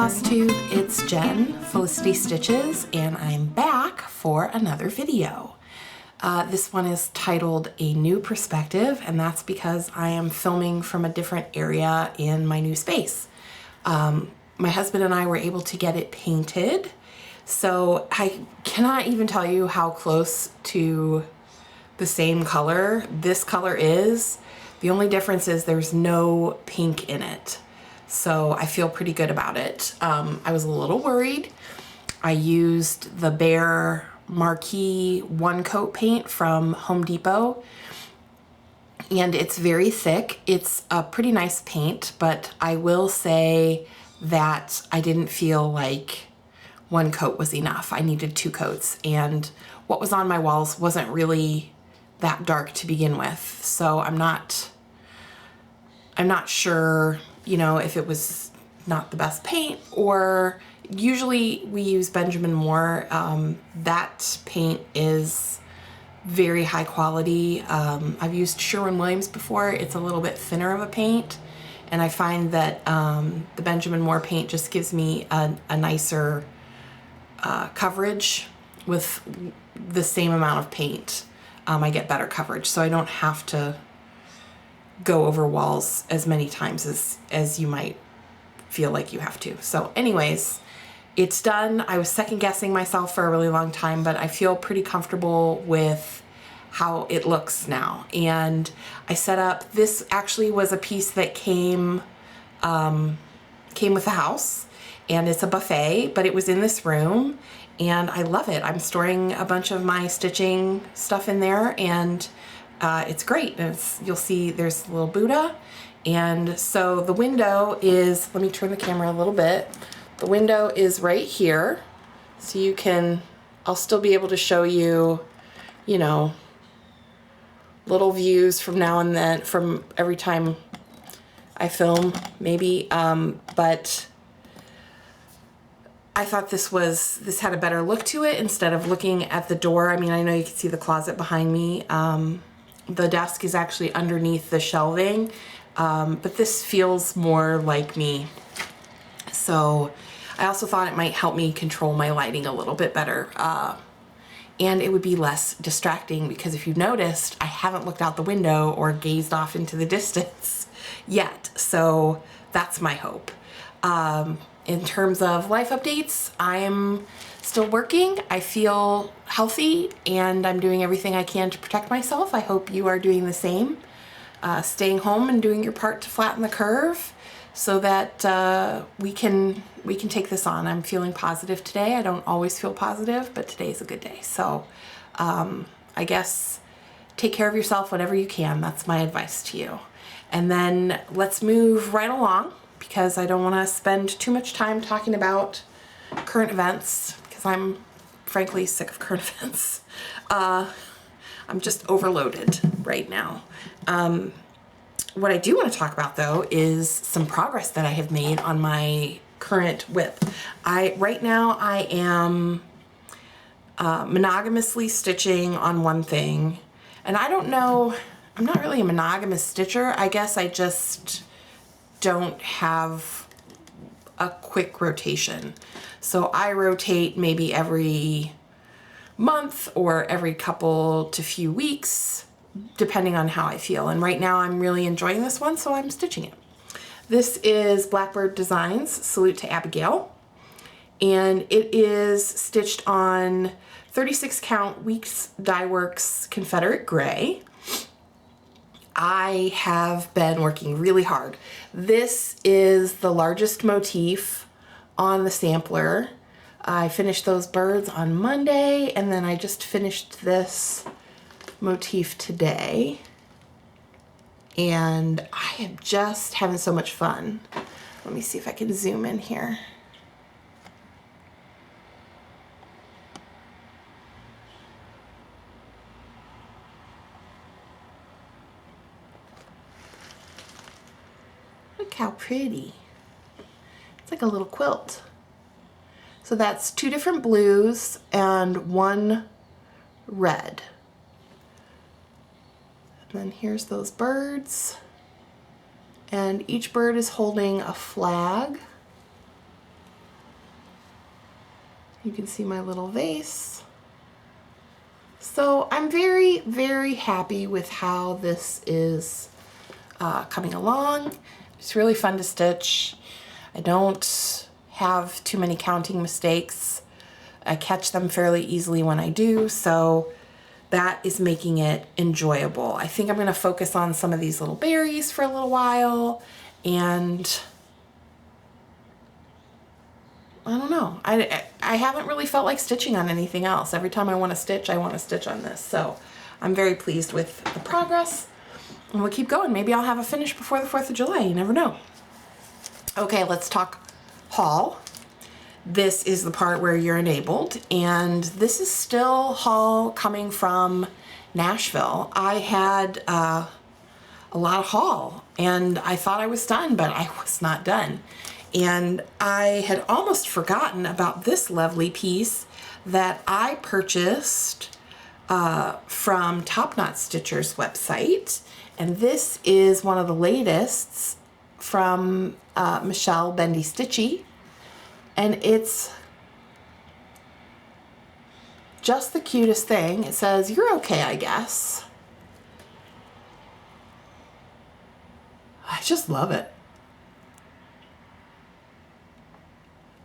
Flosstube, it's Jen, Felicity Stitches, and I'm back for another video. This one is titled A New Perspective, and that's because I am filming from a different area in my new space. My husband and I were able to get it painted, so I cannot even tell you how close to the same color this color is. The only difference is there's no pink in it. So I feel pretty good about it. I was a little worried. I used the Behr Marquee one coat paint from Home Depot, and it's very thick. It's a pretty nice paint, but I will say that I didn't feel like one coat was enough. I needed 2 coats, and what was on my walls wasn't really that dark to begin with. So I'm not sure, you know, if it was not the best paint, or usually we use Benjamin Moore. That paint is very high quality. I've used Sherwin-Williams before. It's a little bit thinner of a paint, and I find that the Benjamin Moore paint just gives me a nicer coverage with the same amount of paint. I get better coverage, so I don't have to go over walls as many times as you might feel like you have to. So anyways, it's done. I was second guessing myself for a really long time, but I feel pretty comfortable with how it looks now. And I set up, this actually was a piece that came with the house, and it's a buffet, but it was in this room, and I love it. I'm storing a bunch of my stitching stuff in there, and it's great. And you'll see there's a little Buddha. And so the window is, let me turn the camera a little bit. The window is right here. So you can, I'll still be able to show you, you know, little views from now and then, from every time I film, maybe. But I thought this had a better look to it instead of looking at the door. I mean, I know you can see the closet behind me. The desk is actually underneath the shelving, but this feels more like me. So I also thought it might help me control my lighting a little bit better, and it would be less distracting, because if you've noticed, I haven't looked out the window or gazed off into the distance yet. So that's my hope. In terms of life updates, I'm still working. I feel healthy, and I'm doing everything I can to protect myself. I hope you are doing the same. Staying home and doing your part to flatten the curve so that we can take this on. I'm feeling positive today. I don't always feel positive, but today's a good day. So I guess take care of yourself whenever you can. That's my advice to you. And then let's move right along, because I don't want to spend too much time talking about current events, because I'm frankly sick of current events. I'm just overloaded right now. What I do want to talk about, though, is some progress that I have made on my current whip. Right now I am monogamously stitching on one thing, and I don't know, I'm not really a monogamous stitcher. I guess I just don't have a quick rotation. So I rotate maybe every month or every couple to few weeks, depending on how I feel. And right now I'm really enjoying this one, so I'm stitching it. This is Blackbird Designs, Salute to Abigail. And it is stitched on 36 count Weeks Dye Works Confederate Gray. I have been working really hard. This is the largest motif on the sampler. I finished those birds on Monday, and then I just finished this motif today. And I am just having so much fun. Let me see if I can zoom in here. Look how pretty. It's like a little quilt. So that's 2 different blues and 1 red. And then here's those birds. And each bird is holding a flag. You can see my little vase. So I'm very, very happy with how this is coming along. It's really fun to stitch. I don't have too many counting mistakes. I catch them fairly easily when I do, so that is making it enjoyable. I think I'm gonna focus on some of these little berries for a little while, and I don't know. I haven't really felt like stitching on anything else. Every time I want to stitch on this. So I'm very pleased with the progress, and we'll keep going. Maybe I'll have a finish before the 4th of July. You never know. Okay, let's talk haul. This is the part where you're enabled, and this is still haul coming from Nashville. I had a lot of haul, and I thought I was done, but I was not done. And I had almost forgotten about this lovely piece that I purchased from Top Knot Stitcher's website. And this is one of the latest from Michelle Bendy Stitchy. And it's just the cutest thing. It says, "You're okay, I guess." I just love it.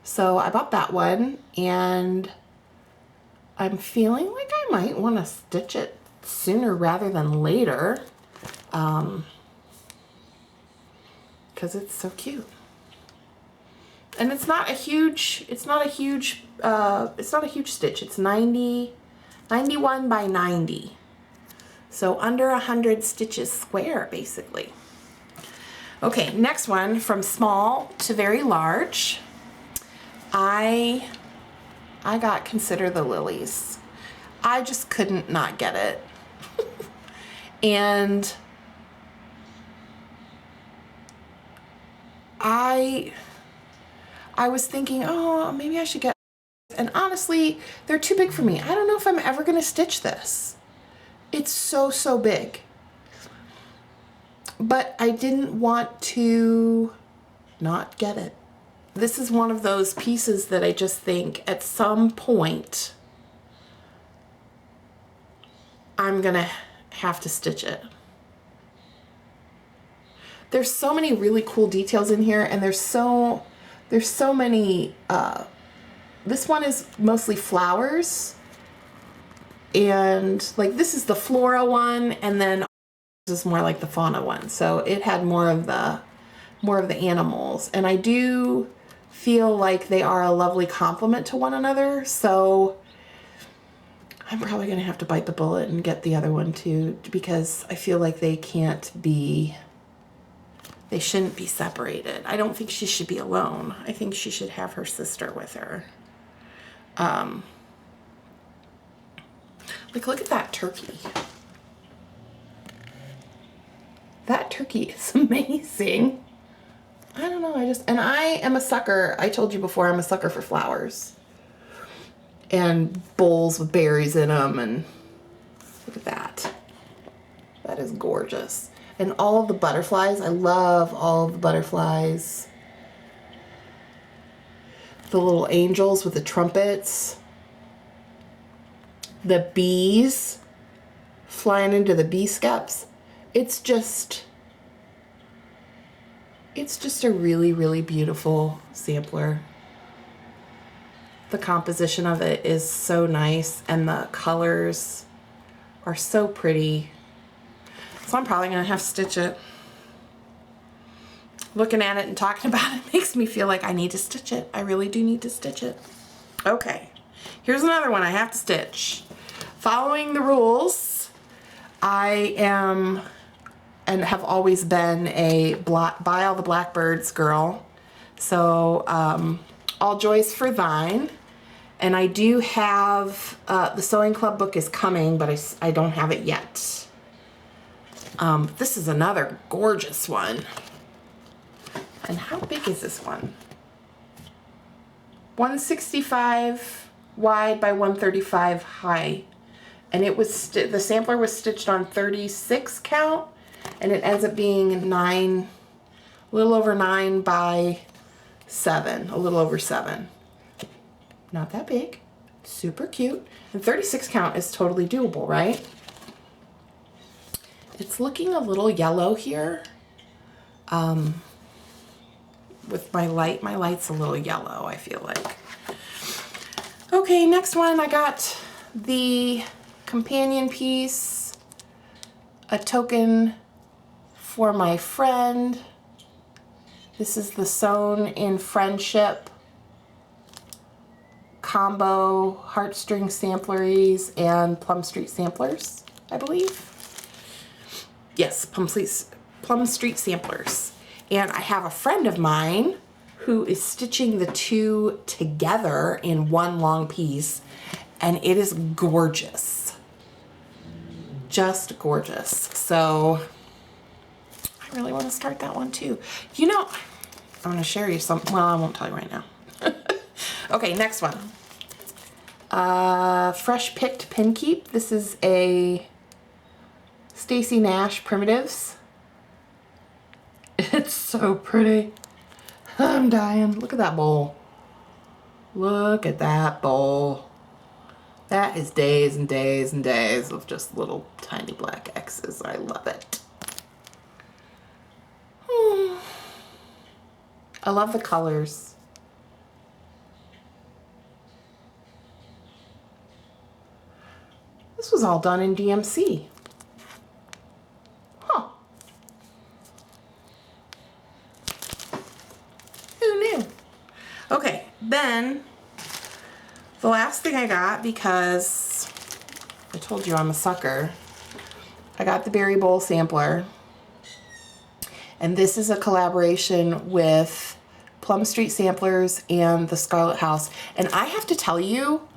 So I bought that one, and I'm feeling like I might want to stitch it sooner rather than later, because it's so cute. And it's not a huge stitch. It's 91 by 90. So under 100 stitches square, basically. Okay, next one, from small to very large. I got Consider the Lilies. I just couldn't not get it. And I was thinking, oh, maybe I should get, and honestly, they're too big for me. I don't know if I'm ever gonna stitch this. It's so, so big. But I didn't want to not get it. This is one of those pieces that I just think at some point I'm gonna have to stitch it. There's so many really cool details in here, and there's so many, this one is mostly flowers, and like this is the flora one, and then this is more like the fauna one. So it had more of the animals, and I do feel like they are a lovely complement to one another. So I'm probably gonna have to bite the bullet and get the other one too, because I feel like they shouldn't be separated. I don't think she should be alone. I think she should have her sister with her. Like, look at that turkey. That turkey is amazing. I don't know, and I am a sucker. I told you before, I'm a sucker for flowers. And bowls with berries in them, and look at that. That is gorgeous. And all of the butterflies, I love all of the butterflies. The little angels with the trumpets. The bees flying into the bee skeps. It's just a really, really beautiful sampler. The composition of it is so nice, and the colors are so pretty. So I'm probably gonna have to stitch it. Looking at it and talking about it makes me feel like I need to stitch it. I really do need to stitch it. Okay, here's another one I have to stitch. Following the rules, I am and have always been a buy all the Blackbirds girl. So All Joys for Thine. And I do have, the Sewing Club book is coming, but I don't have it yet. This is another gorgeous one. And how big is this one? 165 wide by 135 high. And it was, the sampler was stitched on 36 count, and it ends up being a little over 9 by 7, a little over 7. not that big, super cute. And 36 count is totally doable, right? It's looking a little yellow here. With my light's a little yellow, I feel like. Okay, next one, I got the companion piece, a token for my friend. This is the Sewn in Friendship combo heartstring sampleries and Plum Street samplers, I believe. Yes, Plum Street samplers. And I have a friend of mine who is stitching the two together in one long piece, and it is gorgeous. Just gorgeous. So I really want to start that one too. You know, I'm going to share you some, well, I won't tell you right now. Okay, next one. Fresh Picked Pin Keep. This is a Stacy Nash Primitives. It's so pretty. I'm dying. Look at that bowl. Look at that bowl. That is days and days and days of just little tiny black X's. I love it. I love the colors. This was all done in DMC. Huh. Who knew? Okay, then the last thing I got, because I told you I'm a sucker, I got the Berry Bowl sampler. And this is a collaboration with Plum Street Samplers and the Scarlet House. And I have to tell you,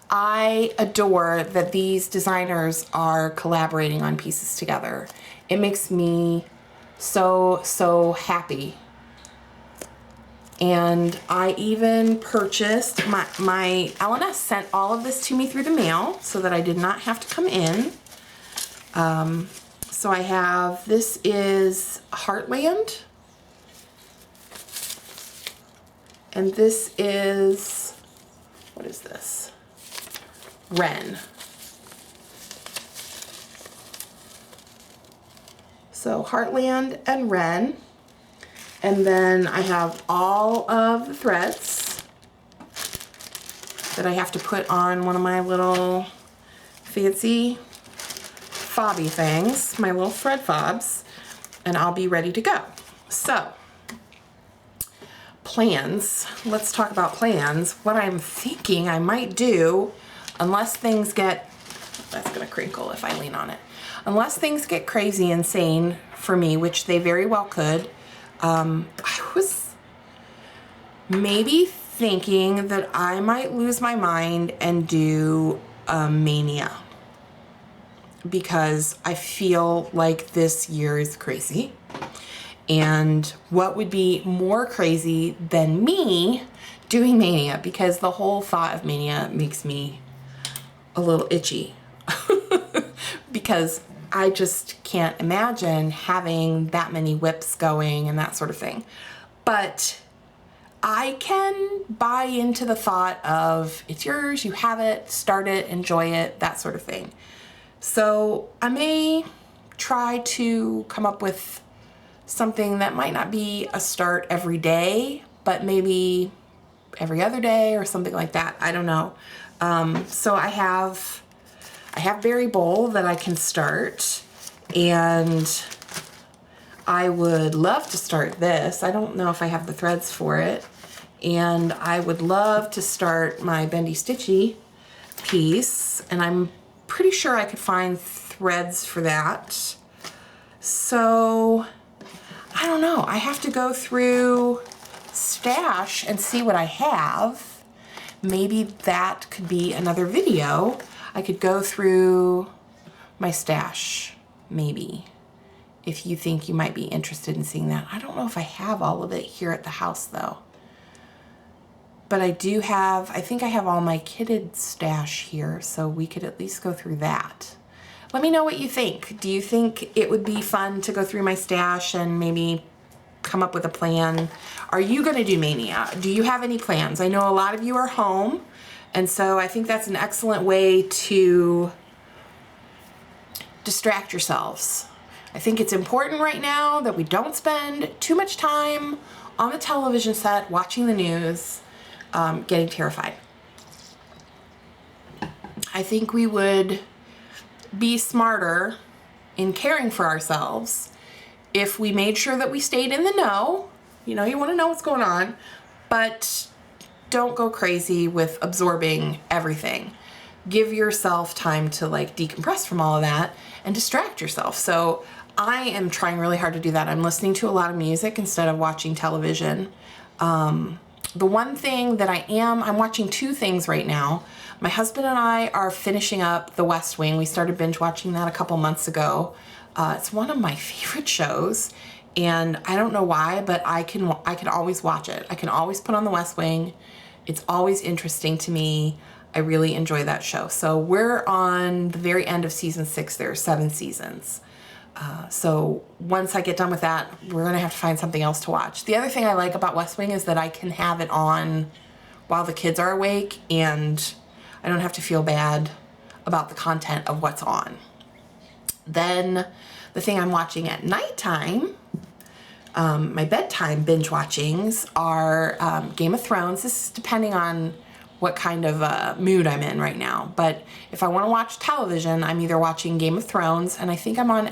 I adore that these designers are collaborating on pieces together. It makes me so, so happy. And I even purchased, my L&S sent all of this to me through the mail so that I did not have to come in. So I have, this is Heartland. And this is, what is this? Wren. So Heartland and Wren. And then I have all of the threads that I have to put on one of my little fancy fobby things, my little thread fobs, and I'll be ready to go. So, plans. Let's talk about plans. What I'm thinking I might do, unless things get, that's gonna crinkle if I lean on it. Unless things get crazy insane for me, which they very well could, I was maybe thinking that I might lose my mind and do a mania, because I feel like this year is crazy. And what would be more crazy than me doing mania, because the whole thought of mania makes me a little itchy because I just can't imagine having that many whips going and that sort of thing. But I can buy into the thought of it's yours, you have it, start it, enjoy it, that sort of thing. So I may try to come up with something that might not be a start every day, but maybe every other day or something like that. I don't know. So I have Berry Bowl that I can start, and I would love to start this. I don't know if I have the threads for it. And I would love to start my Bendy Stitchy piece, and I'm pretty sure I could find threads for that. So I don't know. I have to go through stash and see what I have. Maybe that could be another video. I could go through my stash, maybe, if you think you might be interested in seeing that. I don't know if I have all of it here at the house though. But I do have, I think I have all my kitted stash here, so we could at least go through that. Let me know what you think. Do you think it would be fun to go through my stash and maybe come up with a plan? Are you gonna do mania? Do you have any plans? I know a lot of you are home, And so I think that's an excellent way to distract yourselves. I think it's important right now that we don't spend too much time on the television set watching the news, getting terrified. I think we would be smarter in caring for ourselves if we made sure that we stayed in the know. You know, you want to know what's going on, but don't go crazy with absorbing everything. Give yourself time to like decompress from all of that and distract yourself. So I am trying really hard to do that. I'm listening to a lot of music instead of watching television. The one thing that I'm watching two things right now. My husband and I are finishing up The West Wing. We started binge watching that a couple months ago. It's one of my favorite shows, and I don't know why, but I can always watch it. I can always put on The West Wing. It's always interesting to me. I really enjoy that show. So we're on the very end of season 6. There are 7 seasons. So once I get done with that, we're gonna have to find something else to watch. The other thing I like about West Wing is that I can have it on while the kids are awake, and I don't have to feel bad about the content of what's on. Then the thing I'm watching at nighttime, my bedtime binge watchings are Game of Thrones. This is depending on what kind of mood I'm in right now. But if I want to watch television, I'm either watching Game of Thrones, and I think I'm on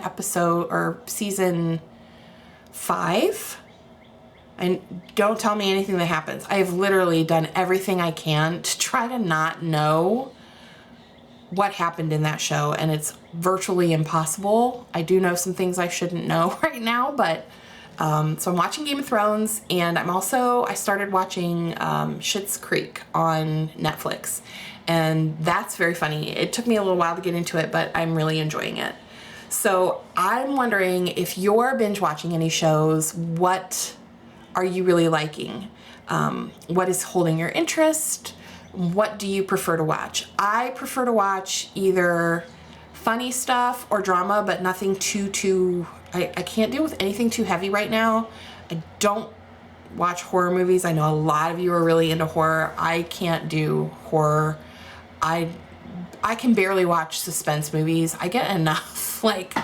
season 5. And don't tell me anything that happens. I have literally done everything I can to try to not know what happened in that show, and it's virtually impossible. I do know some things I shouldn't know right now, but so I'm watching Game of Thrones, and I started watching Schitt's Creek on Netflix, and that's very funny. It took me a little while to get into it, but I'm really enjoying it. So I'm wondering if you're binge watching any shows, what are you really liking? What is holding your interest? What do you prefer to watch? I prefer to watch either funny stuff or drama, but nothing too I can't deal with anything too heavy right now. I don't watch horror movies. I know a lot of you are really into horror. I can't do horror. I can barely watch suspense movies. I get enough like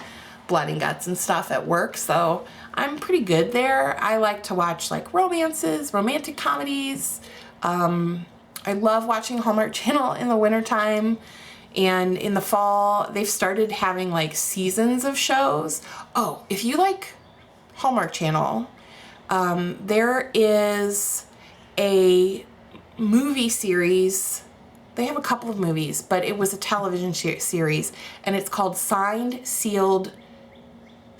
blood and guts and stuff at work, so I'm pretty good there. I like to watch like romances, romantic comedies. I love watching Hallmark Channel in the wintertime. And in the fall, they've started having like seasons of shows. Oh, if you like Hallmark Channel, there is a movie series. They have a couple of movies, but it was a television series, and it's called Signed, Sealed,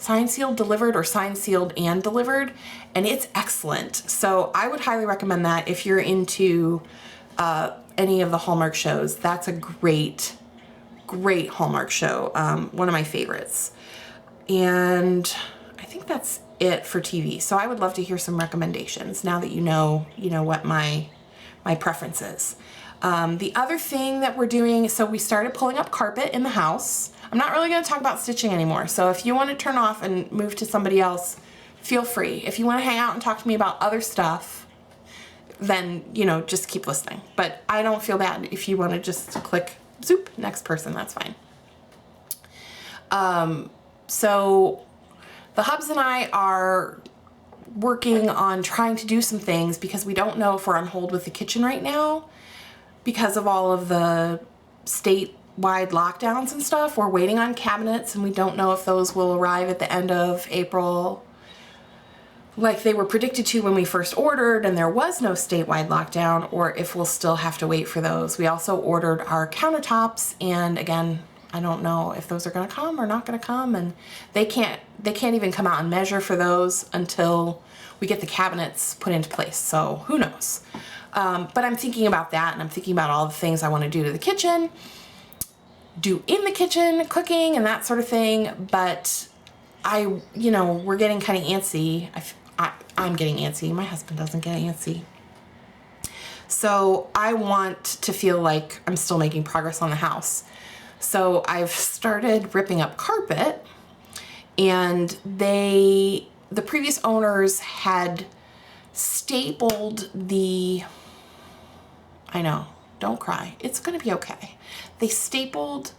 Delivered, or Signed, Sealed, and Delivered, and it's excellent. So I would highly recommend that if you're into any of the Hallmark shows. That's a great Hallmark show, one of my favorites. And I think that's it for TV. So I would love to hear some recommendations now that you know what my preference is. The other thing that we're doing, so we started pulling up carpet in the house. I'm not really going to talk about stitching anymore. So if you want to turn off and move to somebody else, feel free. If you want to hang out and talk to me about other stuff, then, just keep listening. But I don't feel bad if you want to just click, zoop, next person, that's fine. So the hubs and I are working on trying to do some things because we don't know if we're on hold with the kitchen right now because of all of the statewide lockdowns and stuff. We're waiting on cabinets, and we don't know if those will arrive at the end of April like they were predicted to when we first ordered and there was no statewide lockdown, or if we'll still have to wait for those. We also ordered our countertops, and again, I don't know if those are going to come or not going to come, and they can't even come out and measure for those until we get the cabinets put into place. So who knows? But I'm thinking about that, and I'm thinking about all the things I want to do to the kitchen, do in the kitchen, cooking and that sort of thing. But we're getting kind of antsy. I'm getting antsy. My husband doesn't get antsy. So I want to feel like I'm still making progress on the house. So I've started ripping up carpet, and the previous owners had stapled I know, Don't cry. It's gonna be okay. They stapled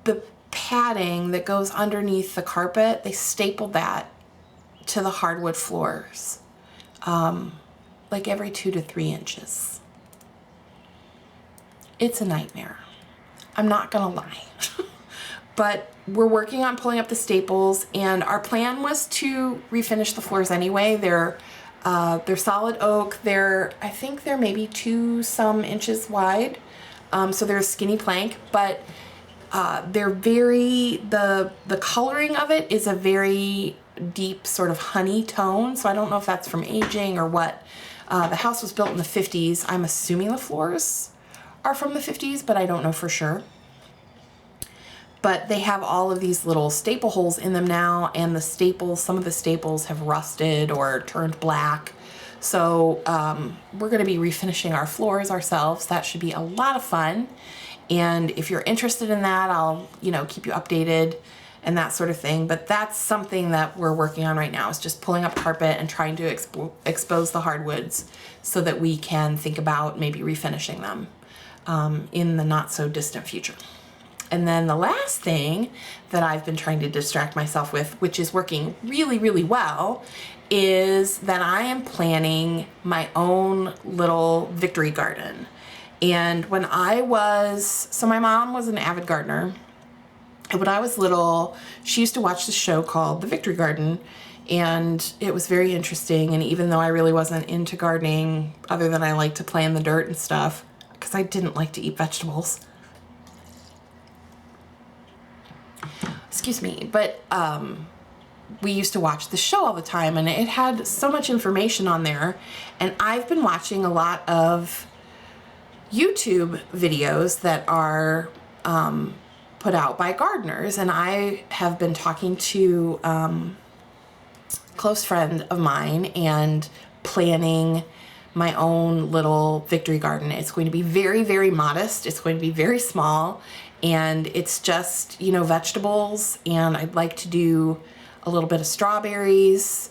the padding that goes underneath the carpet. They stapled that to the hardwood floors, like every 2 to 3 inches. It's a nightmare. I'm not gonna lie. But we're working on pulling up the staples, and our plan was to refinish the floors anyway. They're solid oak. I think they're maybe 2 some inches wide. So they're a skinny plank, but they're the coloring of it is a very deep sort of honey tone. So I don't know if that's from aging or what. The house was built in the 50s. I'm assuming the floors are from the 50s, but I don't know for sure. But they have all of these little staple holes in them now, and the staples, some of the staples have rusted or turned black. So we're gonna be refinishing our floors ourselves. That should be a lot of fun. And if you're interested in that, I'll, keep you updated and that sort of thing. But that's something that we're working on right now, is just pulling up carpet and trying to expose the hardwoods so that we can think about maybe refinishing them in the not so distant future. And then the last thing that I've been trying to distract myself with, which is working really, really well, is that I am planning my own little victory garden. And when so my mom was an avid gardener. And when I was little, she used to watch this show called The Victory Garden. And it was very interesting. And even though I really wasn't into gardening, other than I liked to play in the dirt and stuff, because I didn't like to eat vegetables. Excuse me, but we used to watch the show all the time, and it had so much information on there. And I've been watching a lot of YouTube videos that are put out by gardeners, and I have been talking to a close friend of mine and planning my own little victory garden. It's going to be very, very modest. It's going to be very small, and it's just, vegetables, and I'd like to do a little bit of strawberries,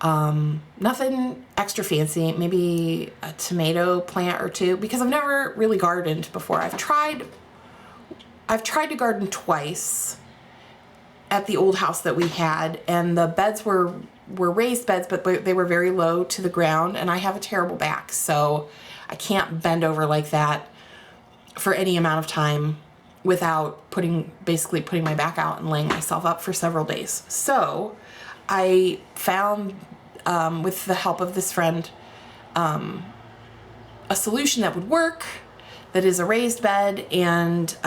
nothing extra fancy, maybe a tomato plant or 2, because I've never really gardened before. I've tried to garden twice at the old house that we had, and the beds were raised beds, but they were very low to the ground, and I have a terrible back, so I can't bend over like that for any amount of time without basically putting my back out and laying myself up for several days. So I found, with the help of this friend, a solution that would work, that is a raised bed, and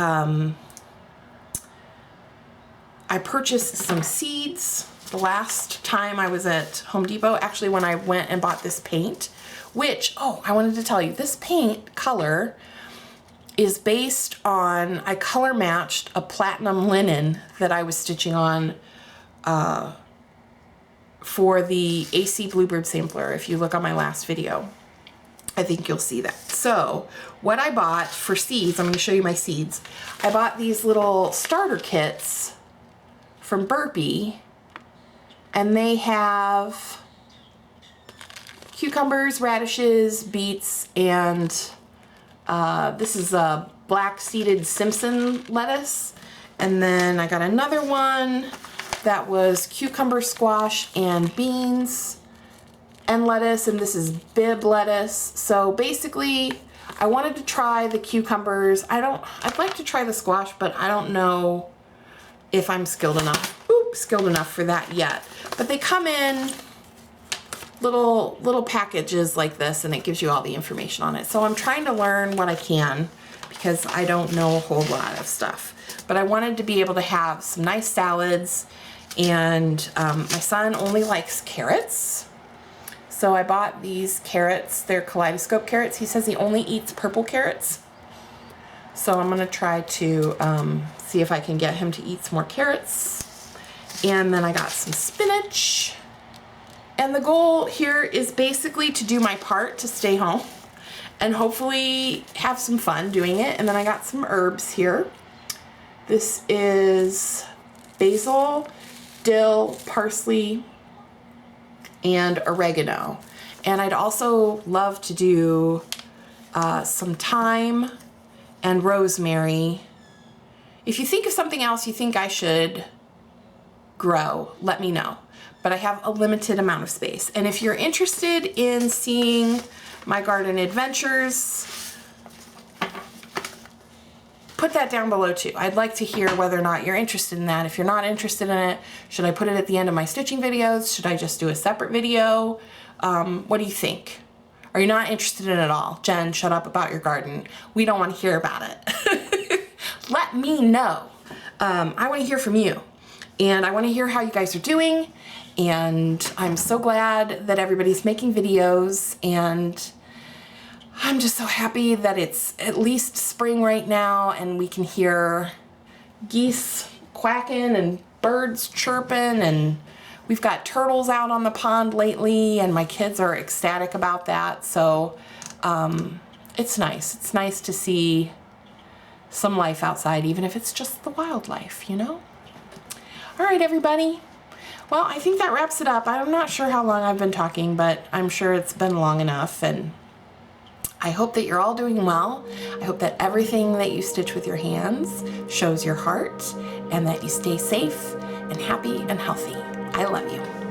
I purchased some seeds the last time I was at Home Depot, actually when I went and bought this paint, which, I wanted to tell you, this paint color is based on, I color matched a platinum linen that I was stitching on for the AC Bluebird sampler. If you look on my last video, I think you'll see that. So what I bought for seeds, I'm going to show you my seeds. I bought these little starter kits from Burpee, and they have cucumbers, radishes, beets, and this is a black seeded Simpson lettuce. And then I got another one that was cucumber, squash, and beans and lettuce, and this is Bib lettuce. So basically, I wanted to try the cucumbers. I'd like to try the squash, but I don't know if I'm skilled enough for that yet. But they come in little packages like this, and it gives you all the information on it. So I'm trying to learn what I can, because I don't know a whole lot of stuff. But I wanted to be able to have some nice salads, and my son only likes carrots. So I bought these carrots. They're kaleidoscope carrots. He says he only eats purple carrots. So I'm gonna try to see if I can get him to eat some more carrots. And then I got some spinach. And the goal here is basically to do my part to stay home and hopefully have some fun doing it. And then I got some herbs here. This is basil, dill, parsley, and oregano. And I'd also love to do some thyme, and rosemary. If you think of something else you think I should grow, let me know. But I have a limited amount of space. And if you're interested in seeing my garden adventures, put that down below too. I'd like to hear whether or not you're interested in that. If you're not interested in it, should I put it at the end of my stitching videos? Should I just do a separate video? What do you think? Are you not interested in it at all? Jen, shut up about your garden. We don't want to hear about it. Let me know. I want to hear from you. And I want to hear how you guys are doing. And I'm so glad that everybody's making videos, and I'm just so happy that it's at least spring right now and we can hear geese quacking and birds chirping, and we've got turtles out on the pond lately and my kids are ecstatic about that. So it's nice. It's nice to see some life outside, even if it's just the wildlife, you know? All right, everybody. Well, I think that wraps it up. I'm not sure how long I've been talking, but I'm sure it's been long enough, and I hope that you're all doing well. I hope that everything that you stitch with your hands shows your heart, and that you stay safe and happy and healthy. I love you.